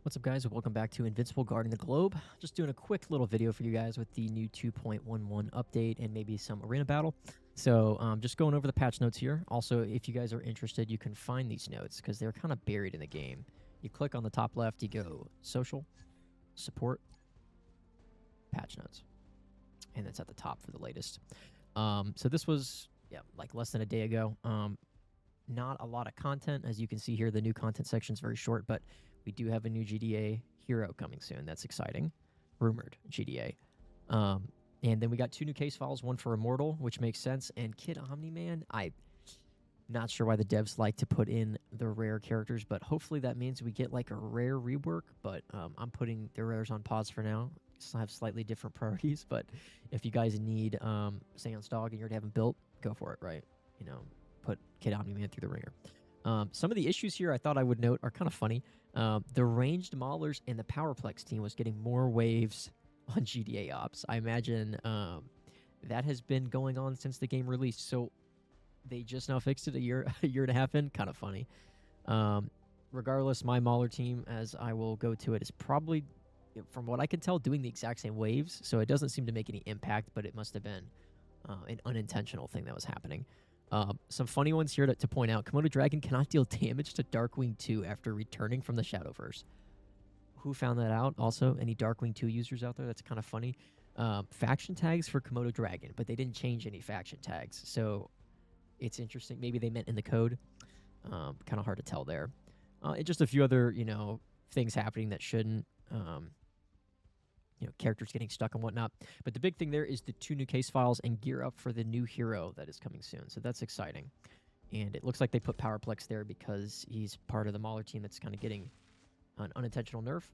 What's up, guys? Welcome back to Invincible Guarding the Globe. Just doing a quick little video for you guys with the new 2.11 update and maybe some arena battle. So just going over the patch notes here. Also, if you guys are interested, you can find these notes because they're kind of buried in the game. You click on the top left, you go social, support, patch notes. And that's at the top for the latest. So this was, like less than a day ago. Not a lot of content. As you can see here, the new content section is very short, but we do have a new GDA hero coming soon. That's exciting. Rumored GDA. And then we got two new case files, one for Immortal, which makes sense, and Kid Omni-Man. I'm not sure why the devs like to put in the rare characters, but hopefully that means we get like a rare rework, but I'm putting the rares on pause for now. Still have slightly different priorities, but if you guys need Seance Dog and you already haven't built, go for it, right? You know, put Kid Omni-Man through the ringer. Some of the issues here I thought I would note are kind of funny. The ranged maulers and the Powerplex team was getting more waves on GDA ops. I imagine that has been going on since the game released, so they just now fixed it a year and a half in. Kind of funny. Regardless, my mauler team, as I will go to it, is probably, from what I can tell, doing the exact same waves, so it doesn't seem to make any impact, but it must have been an unintentional thing that was happening. Some funny ones here to point out. Komodo Dragon cannot deal damage to Darkwing 2 after returning from the Shadowverse. Who found that out? Also, any Darkwing 2 users out there? That's kind of funny. Faction tags for Komodo Dragon, but they didn't change any faction tags, so it's interesting. Maybe they meant in the code. Kind of hard to tell there. And just a few other, things happening that shouldn't. Characters getting stuck and whatnot. But the big thing there is the two new case files and gear up for the new hero that is coming soon. So that's exciting. And it looks like they put Powerplex there because he's part of the Mauler team that's kind of getting an unintentional nerf.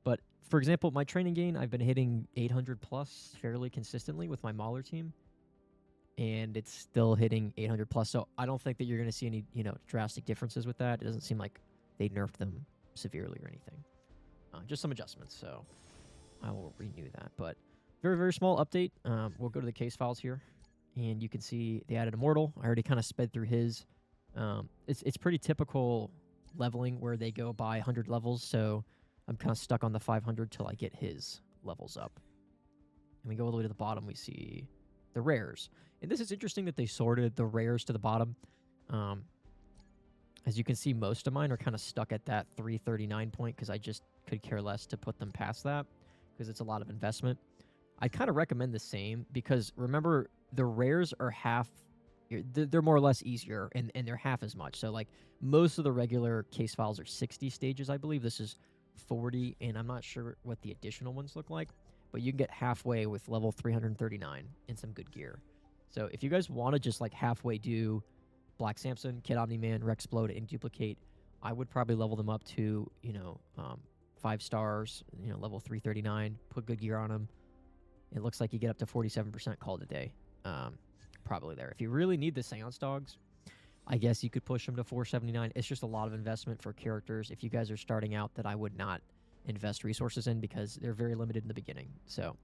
But for example, my training gain, I've been hitting 800 plus fairly consistently with my Mauler team. And it's still hitting 800 plus. So I don't think that you're going to see any, drastic differences with that. It doesn't seem like they nerfed them severely or anything. Just some adjustments. So I will renew that, but very, very small update. We'll go to the case files here, and you can see they added Immortal. I already kind of sped through his. It's pretty typical leveling where they go by 100 levels, so I'm kind of stuck on the 500 till I get his levels up. And we go all the way to the bottom, we see the rares. And this is interesting that they sorted the rares to the bottom. As you can see, most of mine are kind of stuck at that 339 point because I just could care less to put them past that, because it's a lot of investment. I kind of recommend the same because remember, the rares are half, they're more or less easier, and they're half as much. So like most of the regular case files are 60 stages, I believe. This is 40, and I'm not sure what the additional ones look like, but you can get halfway with level 339 and some good gear. So if you guys want to just like halfway do Black Samson, Kid Omni-Man, Rexplode, and Duplicate, I would probably level them up to, 5 stars, level 339, put good gear on them. It looks like you get up to 47% called a day. Probably there. If you really need the Seance Dogs, I guess you could push them to 479. It's just a lot of investment for characters, if you guys are starting out, that I would not invest resources in because they're very limited in the beginning. So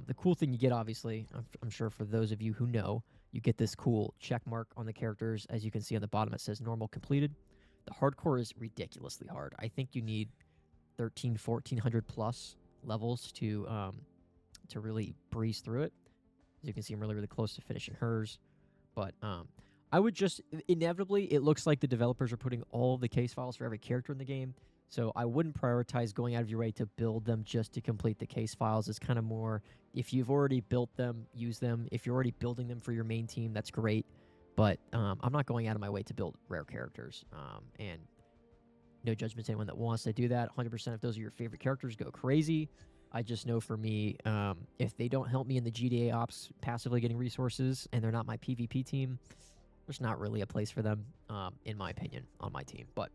the cool thing you get, obviously, I'm sure for those of you who know, you get this cool check mark on the characters. As you can see on the bottom, it says normal completed. The hardcore is ridiculously hard. I think you need 1400 plus levels to really breeze through it. As you can see, I'm really, really close to finishing hers. But I would just, inevitably, it looks like the developers are putting all of the case files for every character in the game. So I wouldn't prioritize going out of your way to build them just to complete the case files. It's kind of more, if you've already built them, use them. If you're already building them for your main team, that's great. But I'm not going out of my way to build rare characters. And no judgment to anyone that wants to do that. 100% if those are your favorite characters, go crazy. I just know for me, if they don't help me in the GDA ops passively getting resources and they're not my PvP team, there's not really a place for them, in my opinion, on my team. But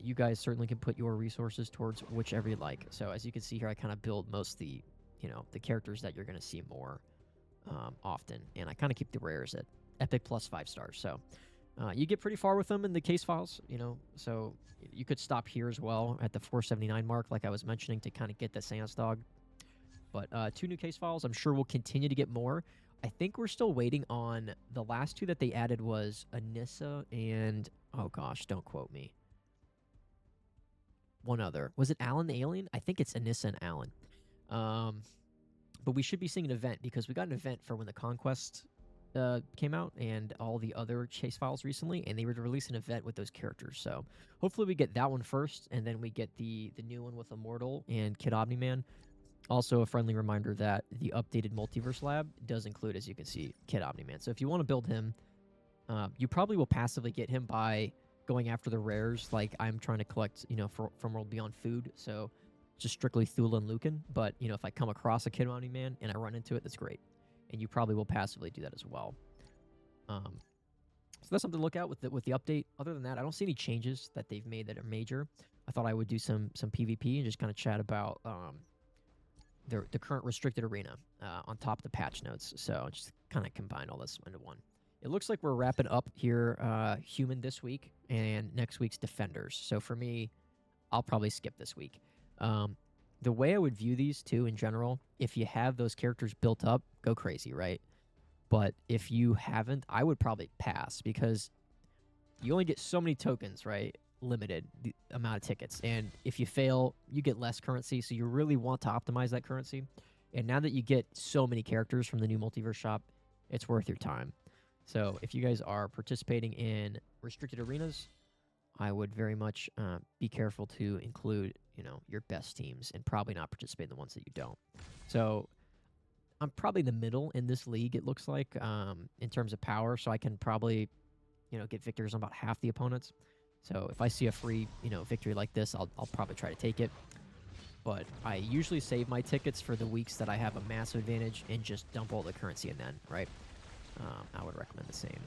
you guys certainly can put your resources towards whichever you like. So as you can see here, I kind of build most of the, the characters that you're going to see more often. And I kind of keep the rares at Epic plus 5 stars. So you get pretty far with them in the case files, so you could stop here as well at the 479 mark, like I was mentioning, to kind of get the Seance Dog. But 2 new case files. I'm sure we'll continue to get more. I think we're still waiting on the last 2 that they added was Anissa and, oh gosh, don't quote me. one other. Was it Alan the Alien? I think it's Anissa and Alan. But we should be seeing an event because we got an event for when the Conquest came out and all the other chase files recently, and they were to release an event with those characters. So hopefully we get that one first, and then we get the new one with Immortal and Kid Omni-Man. Also, a friendly reminder that the updated Multiverse Lab does include, as you can see, Kid Omni-Man. So if you want to build him, you probably will passively get him by going after the rares, like I'm trying to collect, from World Beyond Food. So just strictly Thula and Lucan. But, if I come across a Kid Omni-Man and I run into it, that's great. And you probably will passively do that as well. So that's something to look at with the update. Other than that, I don't see any changes that they've made that are major. I thought I would do some PvP and just kind of chat about the current restricted arena on top of the patch notes. So just kind of combine all this into one. It looks like we're wrapping up here Human this week, and next week's Defenders. So for me, I'll probably skip this week. The way I would view these two in general, if you have those characters built up, go crazy, right? But if you haven't, I would probably pass because you only get so many tokens, right? Limited the amount of tickets. And if you fail, you get less currency. So you really want to optimize that currency. And now that you get so many characters from the new multiverse shop, it's worth your time. So if you guys are participating in restricted arenas, I would very much be careful to include, your best teams and probably not participate in the ones that you don't. So I'm probably in the middle in this league, it looks like, in terms of power. So I can probably, get victories on about half the opponents. So if I see a free, victory like this, I'll probably try to take it. But I usually save my tickets for the weeks that I have a massive advantage and just dump all the currency in then, right? I would recommend the same.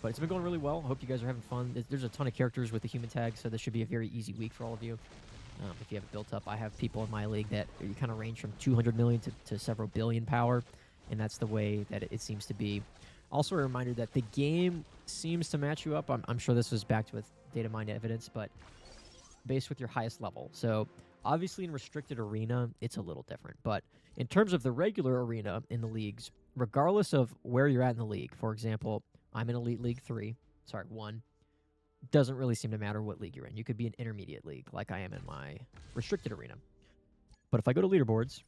But it's been going really well. I hope you guys are having fun. There's a ton of characters with the human tag, so this should be a very easy week for all of you. If you have it built up, I have people in my league that you kind of range from 200 million to several billion power, and that's the way that it seems to be. Also, a reminder that the game seems to match you up. I'm sure this was backed with data mined evidence, but based with your highest level. So obviously in restricted arena, it's a little different. But in terms of the regular arena in the leagues, regardless of where you're at in the league, for example, I'm in Elite League 1. Doesn't really seem to matter what league you're in. You could be an intermediate league like I am in my restricted arena. But if I go to leaderboards,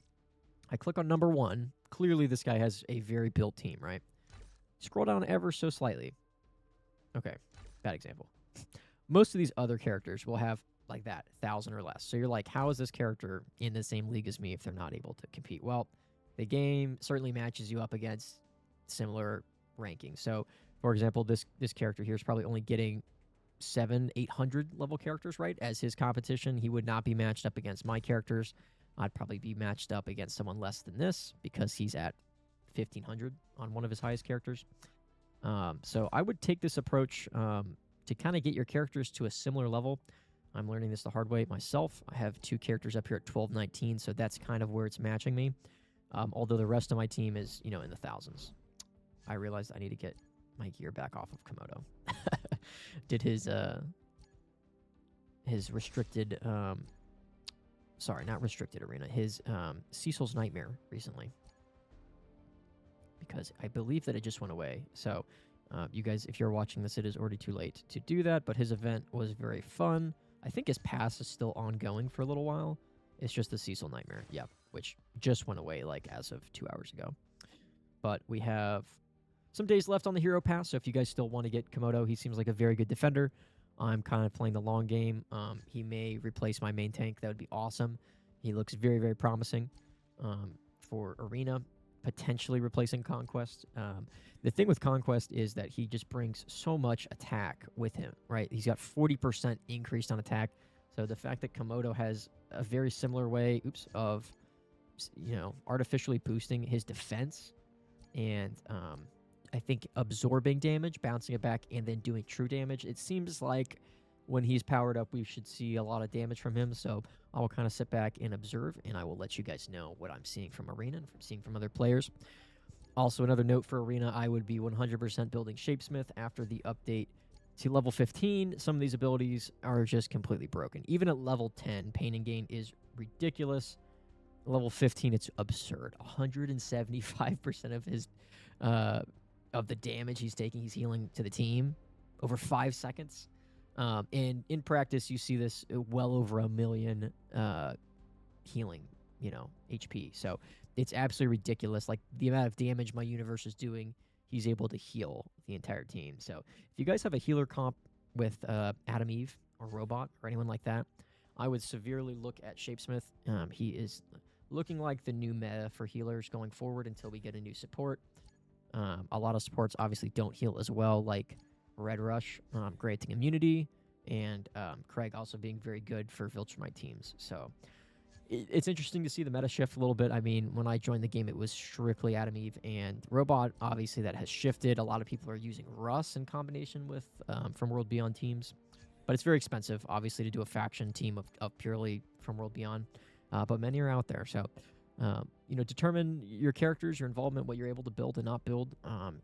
I click on number 1. Clearly this guy has a very built team, right? Scroll down ever so slightly. Okay, bad example. Most of these other characters will have like that, 1,000 or less. So you're like, how is this character in the same league as me if they're not able to compete? Well, the game certainly matches you up against similar rankings. So, for example, this character here is probably only getting 700-800 level characters, right? As his competition, he would not be matched up against my characters. I'd probably be matched up against someone less than this because he's at 1,500 on one of his highest characters. So I would take this approach to kind of get your characters to a similar level. I'm learning this the hard way myself. I have 2 characters up here at 1219, so that's kind of where it's matching me. Although the rest of my team is, in the thousands. I realized I need to get my gear back off of Komodo. Did his restricted, sorry, not restricted arena, his Cecil's Nightmare recently. Because I believe that it just went away. So you guys, if you're watching this, it is already too late to do that, but his event was very fun. I think his pass is still ongoing for a little while. It's just the Cecil Nightmare, yeah, which just went away like as of 2 hours ago. But we have some days left on the hero pass, so if you guys still want to get Komodo, he seems like a very good defender. I'm kind of playing the long game. He may replace my main tank. That would be awesome. He looks very, very promising for Arena, potentially replacing Conquest. The thing with Conquest is that he just brings so much attack with him, right? He's got 40% increased on attack. So the fact that Komodo has a very similar way, of, artificially boosting his defense and I think absorbing damage, bouncing it back, and then doing true damage. It seems like when he's powered up, we should see a lot of damage from him. So I will kind of sit back and observe, and I will let you guys know what I'm seeing from Arena and from seeing from other players. Also, another note for Arena, I would be 100% building Shapesmith after the update to level 15. Some of these abilities are just completely broken. Even at level 10, Pain and Gain is ridiculous. Level 15, it's absurd. 175% of his of the damage he's taking, he's healing to the team over 5 seconds. And in practice, you see this well over 1 million healing, HP. So it's absolutely ridiculous. Like the amount of damage my universe is doing, he's able to heal the entire team. So if you guys have a healer comp with Adam Eve or Robot or anyone like that, I would severely look at Shapesmith. He is looking like the new meta for healers going forward until we get a new support. A lot of supports obviously don't heal as well, like Red Rush granting immunity, and Craig also being very good for Viltrumite teams. So it's interesting to see the meta shift a little bit. I mean, when I joined the game, it was strictly Adam Eve and Robot. Obviously, that has shifted. A lot of people are using Russ in combination with From World Beyond teams, but it's very expensive, obviously, to do a faction team of purely From World Beyond. But many are out there, so determine your characters, your involvement, what you're able to build and not build,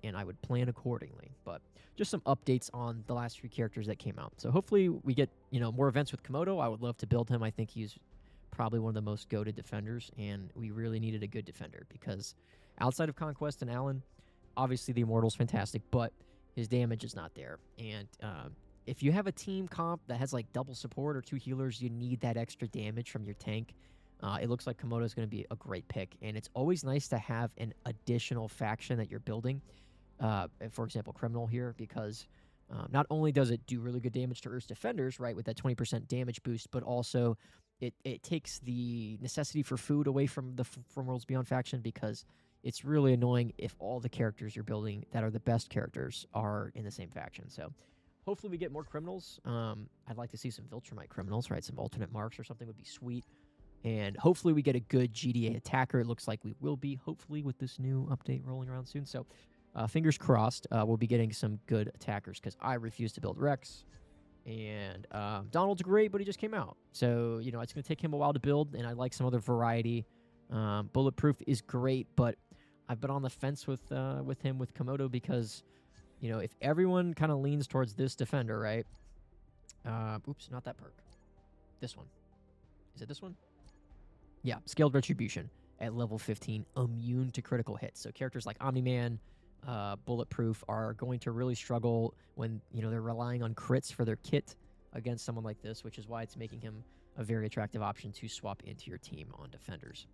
and I would plan accordingly. But just some updates on the last few characters that came out. So hopefully we get more events with Komodo. I would love to build him. I think he's probably one of the most goated defenders, and we really needed a good defender because outside of Conquest and Allen, obviously the Immortal's fantastic, but his damage is not there. And if you have a team comp that has like double support or 2 healers, you need that extra damage from your tank. It looks like Komodo is going to be a great pick, and it's always nice to have an additional faction that you're building. For example, Criminal here, because not only does it do really good damage to Earth's defenders, right, with that 20% damage boost, but also it takes the necessity for food away from the From Worlds Beyond faction, because it's really annoying if all the characters you're building that are the best characters are in the same faction. So hopefully we get more criminals. I'd like to see some Viltrumite criminals, right? Some alternate marks or something would be sweet. And hopefully we get a good GDA attacker. It looks like we will be, hopefully, with this new update rolling around soon. So fingers crossed, we'll be getting some good attackers, because I refuse to build Rex. And Donald's great, but he just came out. So, it's going to take him a while to build, and I like some other variety. Bulletproof is great, but I've been on the fence with him with Komodo because, if everyone kind of leans towards this defender, right? Oops, not that perk. This one. Is it this one? Yeah, Scaled Retribution at level 15, immune to critical hits. So characters like Omni-Man, Bulletproof are going to really struggle when they're relying on crits for their kit against someone like this, which is why it's making him a very attractive option to swap into your team on defenders.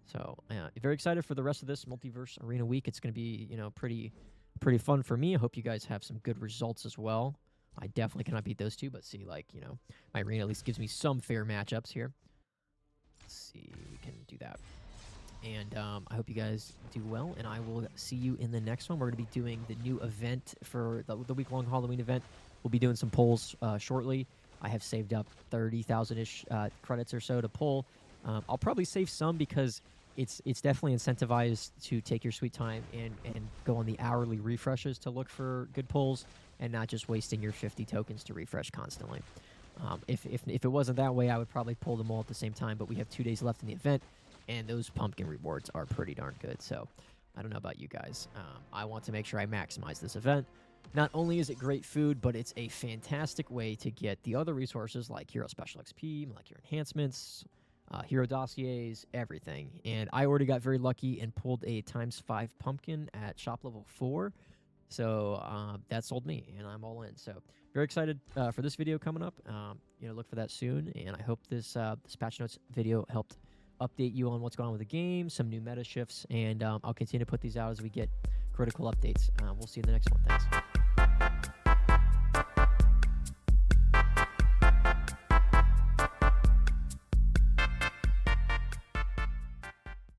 So very excited for the rest of this Multiverse Arena week. It's going to be pretty fun for me. I hope you guys have some good results as well. I definitely cannot beat those two, but see, my arena at least gives me some fair matchups here. Let's see, we can do that. And I hope you guys do well, and I will see you in the next one. We're going to be doing the new event for the week-long Halloween event. We'll be doing some polls shortly. I have saved up 30,000-ish credits or so to pull. I'll probably save some because it's definitely incentivized to take your sweet time and go on the hourly refreshes to look for good pulls and not just wasting your 50 tokens to refresh constantly. If it wasn't that way, I would probably pull them all at the same time, but we have 2 days left in the event, and those pumpkin rewards are pretty darn good. So I don't know about you guys. I want to make sure I maximize this event. Not only is it great food, but it's a fantastic way to get the other resources like Hero Special XP, Molecular Enhancements, Hero Dossiers, everything. And I already got very lucky and pulled a ×5 pumpkin at shop level 4. So that sold me, and I'm all in. So very excited for this video coming up. Look for that soon, and I hope this patch notes video helped update you on what's going on with the game, some new meta shifts, and I'll continue to put these out as we get critical updates. We'll see you in the next one. Thanks.